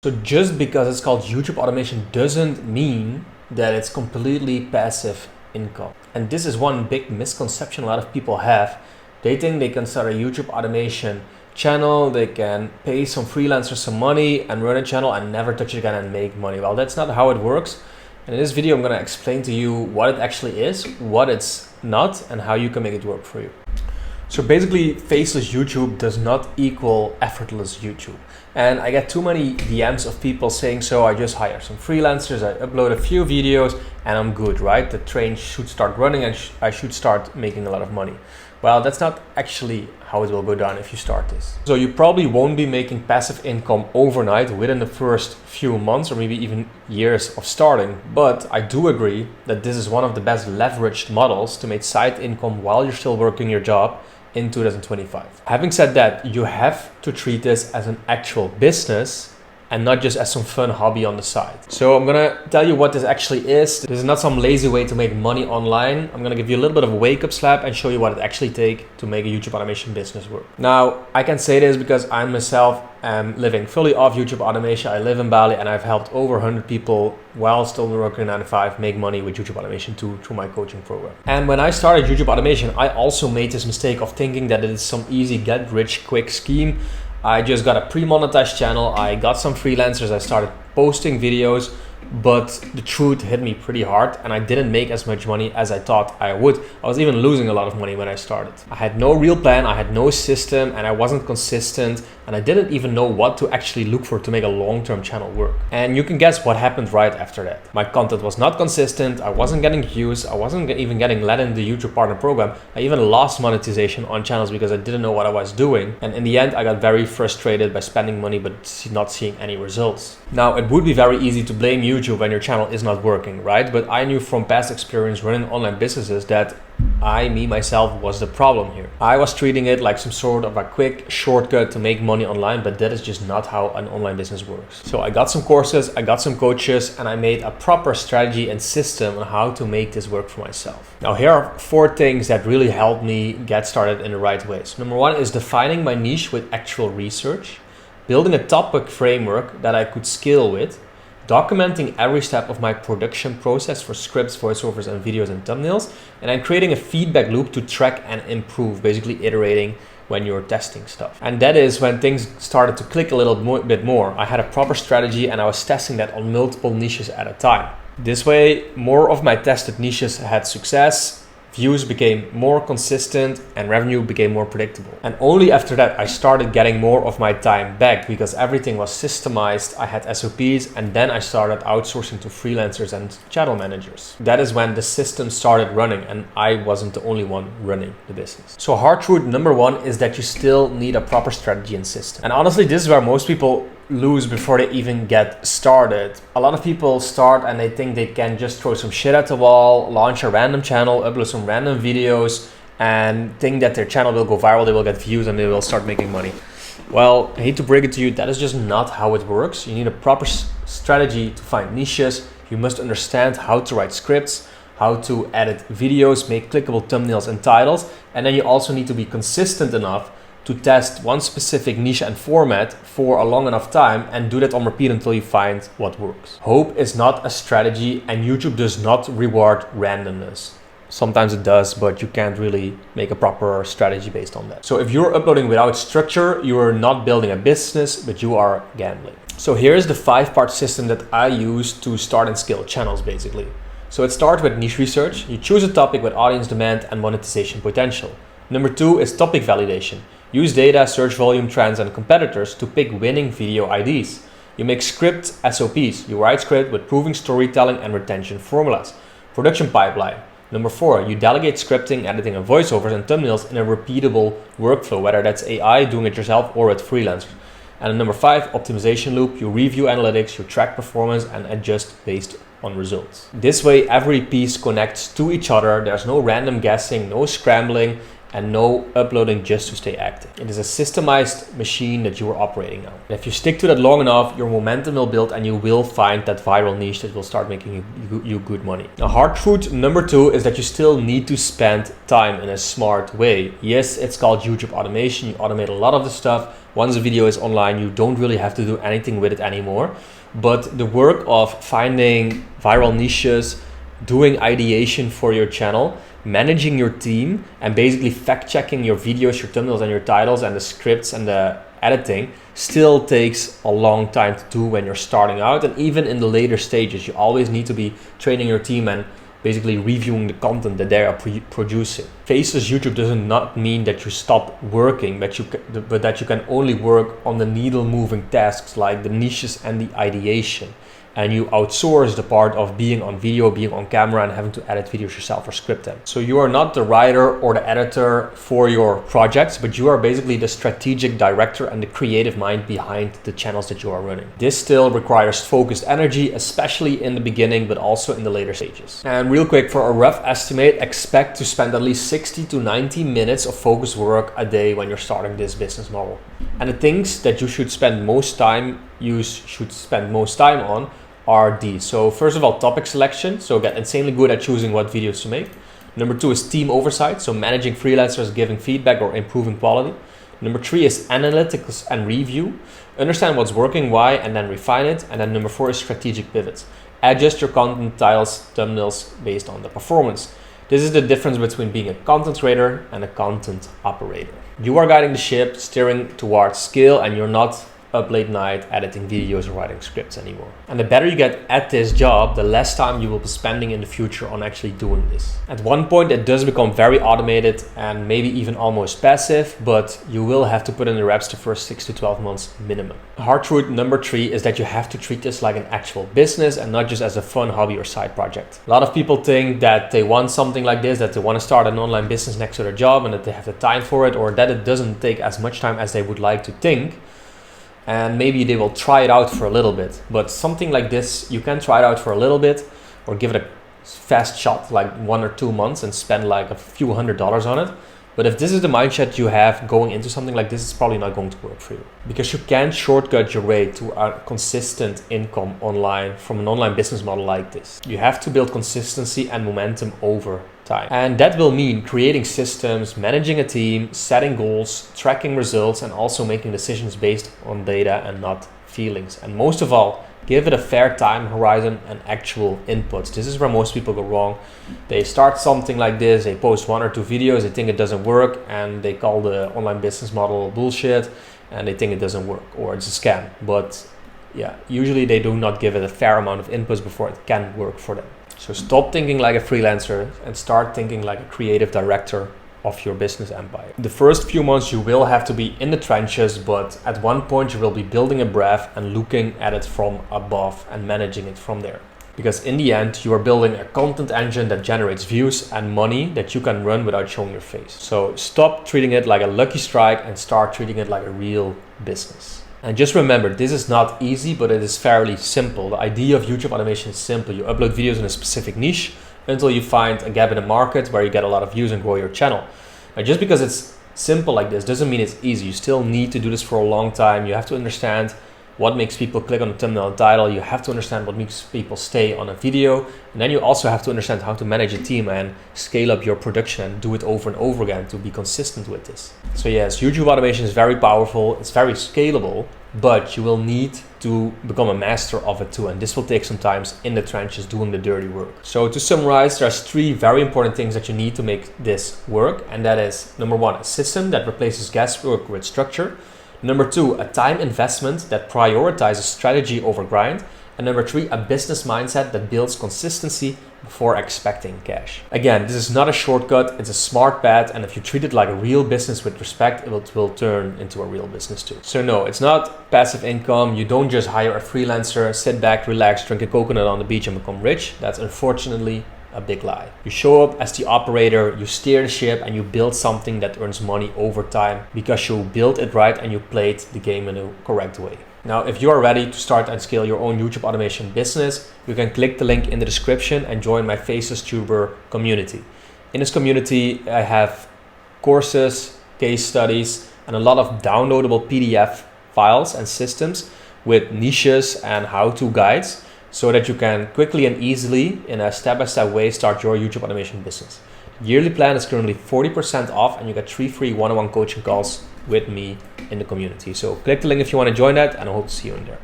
So just because it's called YouTube automation doesn't mean that it's completely passive income. And this is one big misconception a lot of people have. They think they can start a YouTube automation channel, they can pay some freelancers some money and run a channel and never touch it again and make money. Well, that's not how it works. And in this video, I'm gonna explain to you what it actually is, what it's not, and how you can make it work for you. So basically, faceless YouTube does not equal effortless YouTube. And I get too many DMs of people saying, so I just hire some freelancers, I upload a few videos and I'm good, right? The train should start running and I should start making a lot of money. Well, that's not actually how it will go down if you start this. So you probably won't be making passive income overnight within the first few months or maybe even years of starting. But I do agree that this is one of the best leveraged models to make side income while you're still working your job in 2025. Having said that, you have to treat this as an actual business and not just as some fun hobby on the side. So I'm gonna tell you what this actually is. This is not some lazy way to make money online. I'm gonna give you a little bit of a wake-up slap and show you what it actually takes to make a YouTube automation business work. Now, I can say this because I myself am living fully off YouTube automation. I live in Bali and I've helped over 100 people while still working 9 to 5 make money with YouTube automation through my coaching program. And when I started YouTube automation, I also made this mistake of thinking that it is some easy get rich quick scheme. I just got a pre-monetized channel, I got some freelancers, I started posting videos, but the truth hit me pretty hard and I didn't make as much money as I thought I would. I was even losing a lot of money when I started. I had no real plan, I had no system, and I wasn't consistent, and I didn't even know what to actually look for to make a long-term channel work. And you can guess what happened right after that. My content was not consistent, I wasn't getting views, I wasn't even getting let in the YouTube partner program. I even lost monetization on channels because I didn't know what I was doing. And in the end, I got very frustrated by spending money but not seeing any results. Now, it would be very easy to blame YouTube when your channel is not working, right? But I knew from past experience running online businesses that myself was the problem here. I was treating it like some sort of a quick shortcut to make money online, but that is just not how an online business works. So I got some courses, I got some coaches, and I made a proper strategy and system on how to make this work for myself. Now, here are 4 things that really helped me get started in the right ways. Number 1 is defining my niche with actual research, building a topic framework that I could scale with, documenting every step of my production process for scripts, voiceovers, and videos and thumbnails, and then creating a feedback loop to track and improve, basically iterating when you're testing stuff. And that is when things started to click a little bit more. I had a proper strategy and I was testing that on multiple niches at a time. This way, more of my tested niches had success, views became more consistent, and revenue became more predictable. And only after that, I started getting more of my time back because everything was systemized. I had SOPs, and then I started outsourcing to freelancers and channel managers. That is when the system started running and I wasn't the only one running the business. So hard truth number 1 is that you still need a proper strategy and system. And honestly, this is where most people lose before they even get started. A lot of people start and they think they can just throw some shit at the wall, launch a random channel, upload some random videos, and think that their channel will go viral, they will get views, and they will start making money. Well, I hate to break it to you, that is just not how it works. You need a proper strategy to find niches. You must understand how to write scripts, how to edit videos, make clickable thumbnails and titles, and then you also need to be consistent enough to test one specific niche and format for a long enough time and do that on repeat until you find what works. Hope is not a strategy, and YouTube does not reward randomness. Sometimes it does, but you can't really make a proper strategy based on that. So if you're uploading without structure, you are not building a business, but you are gambling. So here's the 5-part system that I use to start and scale channels, basically. So it starts with niche research. You choose a topic with audience demand and monetization potential. Number 2 is topic validation. Use data, search volume trends, and competitors to pick winning video IDs. You make script SOPs. You write script with proving storytelling and retention formulas. Production pipeline. Number 4, you delegate scripting, editing, and voiceovers and thumbnails in a repeatable workflow, whether that's AI, doing it yourself, or with freelancers. And number 5, optimization loop. You review analytics, you track performance, and adjust based on results. This way, every piece connects to each other. There's no random guessing, no scrambling, and no uploading just to stay active. It is a systemized machine that you are operating on. And if you stick to that long enough, your momentum will build and you will find that viral niche that will start making you good money. Now, hard truth number 2 is that you still need to spend time in a smart way. Yes, it's called YouTube automation. You automate a lot of the stuff, Once a video is online, you don't really have to do anything with it anymore. But the work of finding viral niches, doing ideation for your channel, managing your team, and basically fact-checking your videos, your thumbnails, and your titles, and the scripts and the editing still takes a long time to do when you're starting out. And even in the later stages, you always need to be training your team and basically reviewing the content that they are producing. Faceless YouTube doesn't not mean that you stop working, but that you can only work on the needle moving tasks like the niches and the ideation. And you outsource the part of being on video, being on camera, and having to edit videos yourself or script them. So you are not the writer or the editor for your projects, but you are basically the strategic director and the creative mind behind the channels that you are running. This still requires focused energy, especially in the beginning, but also in the later stages. And real quick, for a rough estimate, expect to spend at least 60 to 90 minutes of focused work a day when you're starting this business model. And the things that you should spend most time on are these. So first of all, topic selection. So get insanely good at choosing what videos to make. Number 2 is team oversight. So managing freelancers, giving feedback or improving quality. Number 3 is analytics and review. Understand what's working, why, and then refine it. And then number 4 is strategic pivots. Adjust your content, titles, thumbnails based on the performance. This is the difference between being a content creator and a content operator. You are guiding the ship, steering towards scale, and you're not up late night editing videos or writing scripts anymore. And the better you get at this job, the less time you will be spending in the future on actually doing this. At one point it does become very automated and maybe even almost passive, but you will have to put in the reps the first 6 to 12 months minimum. Hard truth number 3 is that you have to treat this like an actual business and not just as a fun hobby or side project. A lot of people think that they want something like this, that they want to start an online business next to their job and that they have the time for it, or that it doesn't take as much time as they would like to think. And maybe they will try it out for a little bit. But something like this, you can try it out for a little bit or give it a fast shot, like 1 or 2 months, and spend like a few $100s on it. But if this is the mindset you have going into something like this, it's probably not going to work for you, because you can't shortcut your way to a consistent income online from an online business model like this. You have to build consistency and momentum over time. And that will mean creating systems, managing a team, setting goals, tracking results, and also making decisions based on data and not feelings. And most of all, give it a fair time horizon and actual inputs. This is where most people go wrong. They start something like this, they post 1 or 2 videos, they think it doesn't work, and they call the online business model bullshit, and they think it doesn't work or it's a scam. But yeah, usually they do not give it a fair amount of inputs before it can work for them. So stop thinking like a freelancer and start thinking like a creative director of your business empire. The first few months you will have to be in the trenches, but at one point you will be building a breath and looking at it from above and managing it from there. Because in the end, you are building a content engine that generates views and money that you can run without showing your face. So stop treating it like a lucky strike and start treating it like a real business. And just remember, this is not easy, but it is fairly simple. The idea of YouTube automation is simple. You upload videos in a specific niche until you find a gap in the market where you get a lot of views and grow your channel. Now, just because it's simple like this doesn't mean it's easy. You still need to do this for a long time. You have to understand what makes people click on the thumbnail and title. You have to understand what makes people stay on a video. And then you also have to understand how to manage a team and scale up your production and do it over and over again to be consistent with this. So yes, YouTube automation is very powerful. It's very scalable, but you will need to become a master of it too. And this will take some time in the trenches doing the dirty work. So to summarize, there's 3 very important things that you need to make this work. And that is, number 1, a system that replaces guesswork with structure. Number 2, a time investment that prioritizes strategy over grind. And number 3, a business mindset that builds consistency before expecting cash. Again, this is not a shortcut, it's a smart path, and if you treat it like a real business with respect, it will turn into a real business too. So no, it's not passive income. You don't just hire a freelancer, sit back, relax, drink a coconut on the beach and become rich. That's unfortunately a big lie. You show up as the operator, you steer the ship, and you build something that earns money over time because you built it right and you played the game in a correct way. Now, if you are ready to start and scale your own YouTube automation business, you can click the link in the description and join my Faceless Tuber community. In this community, I have courses, case studies, and a lot of downloadable PDF files and systems with niches and how-to guides, so that you can quickly and easily, in a step-by-step way, start your YouTube automation business. Yearly plan is currently 40% off, and you get 3 free one-on-one coaching calls with me in the community. So click the link if you want to join that, and I hope to see you in there.